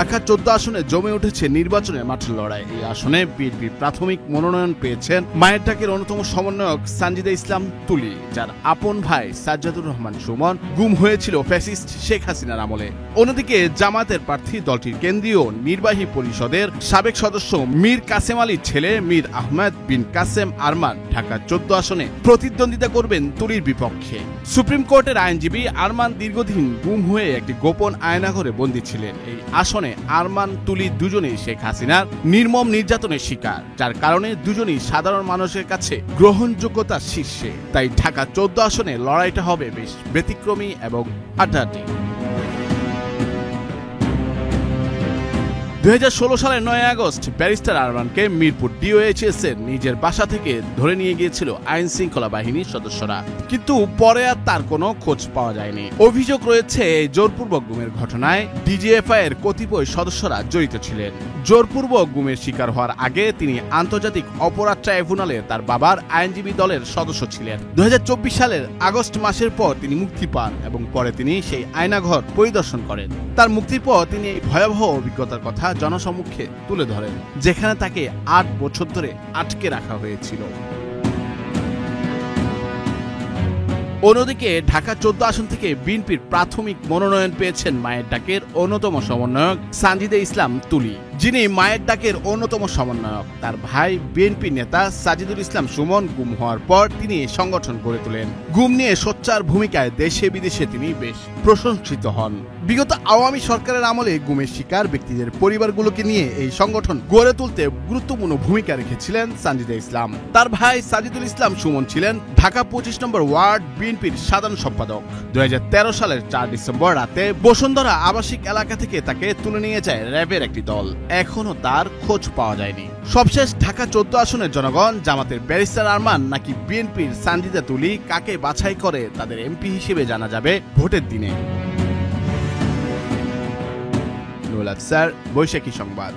ঢাকা 14 আসনে জমে উঠেছে নির্বাচনের মাঠের লড়াই। এই আসনে বিএনপির প্রাথমিক মনোনয়ন পেয়েছেন মায়ের ডাকের অন্যতম সমন্বয়ক সানজিদা ইসলাম তুলি, যার আপন ভাই সাজ্জাদুর রহমান সুমন গুম হয়েছিল ফ্যাসিস্ট শেখ হাসিনার আমলে। অন্যদিকে জামাতের প্রার্থী দলটির কেন্দ্রীয় নির্বাহী পরিষদের সাবেক সদস্য মীর কাসেম আলীর ছেলে মীর আহমেদ বিন কাসেম আরমান ঢাকা 14 আসনে প্রতিদ্বন্দ্বিতা করবেন তুলির বিপক্ষে। সুপ্রিম কোর্টের আইনজীবী আরমান দীর্ঘদিন গুম হয়ে একটি গোপন আয়নাঘরে বন্দী ছিলেন। এই আসনে আরমান তুলি দুজনেই শেখ হাসিনার নির্মম নির্যাতনের শিকার, যার কারণে দুজনেই সাধারণ মানুষের কাছে গ্রহণযোগ্যতার শীর্ষে। তাই ঢাকা 14 আসনে লড়াইটা হবে বেশ ব্যতিক্রমী এবং হাড্ডাহাড্ডি। 2016 সালের 9 আগস্ট ব্যারিস্টার আরমানকে মিরপুর ডিওএইচএস এর নিজের বাসা থেকে ধরে নিয়ে গিয়েছিল আইন শৃঙ্খলা বাহিনীর সদস্যরা, কিন্তু পরে আর তার কোনো খোঁজ পাওয়া যায়নি। অভিযোগ রয়েছে এই জোরপূর্বক গুমের ঘটনায় ডিজিএফআই এর কতিপয় সদস্যরা জড়িত ছিলেন। জোরপূর্বক গুমের শিকার হওয়ার আগে তিনি আন্তর্জাতিক অপরাধ ট্রাইব্যুনালে তার বাবার আইনজীবী দলের সদস্য ছিলেন। 2024 সালের আগস্ট মাসের পর তিনি মুক্তি পান এবং পরে তিনি সেই আয়নাঘর পরিদর্শন করেন। তার মুক্তির পর তিনি এই ভয়াবহ অভিজ্ঞতার কথা জনসম্মুখে তুলে ধরেন, যেখানে তাকে 8 বছর ধরে আটকে রাখা হয়েছিল। অন্যদিকে ঢাকা 14 আসন থেকে বিএনপির প্রাথমিক মনোনয়ন পেয়েছেন মায়ের ডাকের অন্যতম সমন্বয়ক সানজিদা ইসলাম তুলি, যিনি মায়ের ডাকের অন্যতম সমন্বয়ক। তার ভাই বিএনপি নেতা সাজিদুল ইসলাম সুমন গুম হওয়ার পর তিনি সংগঠন গড়ে তোলেন। গুম নিয়ে সোচ্চার ভূমিকায় দেশে বিদেশে তিনি বেশ প্রশংসিত হন। বিগত আওয়ামী সরকারের আমলে গুমের শিকার ব্যক্তিদের পরিবারগুলোকে নিয়ে এই সংগঠন গড়ে তুলতে গুরুত্বপূর্ণ ভূমিকা রেখেছিলেন সানজিদা ইসলাম। তার ভাই সাজিদুল ইসলাম সুমন ছিলেন ঢাকা 25 নম্বর ওয়ার্ড বিএনপির সাধারণ সম্পাদক। 2013 সালের 4 ডিসেম্বর রাতে বসুন্ধরা আবাসিক এলাকা থেকে তাকে তুলে নিয়ে যায় র্যাবের একটি দল। এখনো তার খোঁজ পাওয়া যায়নি। সবশেষ ঢাকা 14 আসনের জনগণ জামাতের ব্যারিস্টার আরমান নাকি বিএনপির সানজিদা তুলি কাকে বাছাই করে তাদের এমপি হিসেবে জানা যাবে ভোটের দিনে। নুরুল আফসার, বৈশাখী সংবাদ।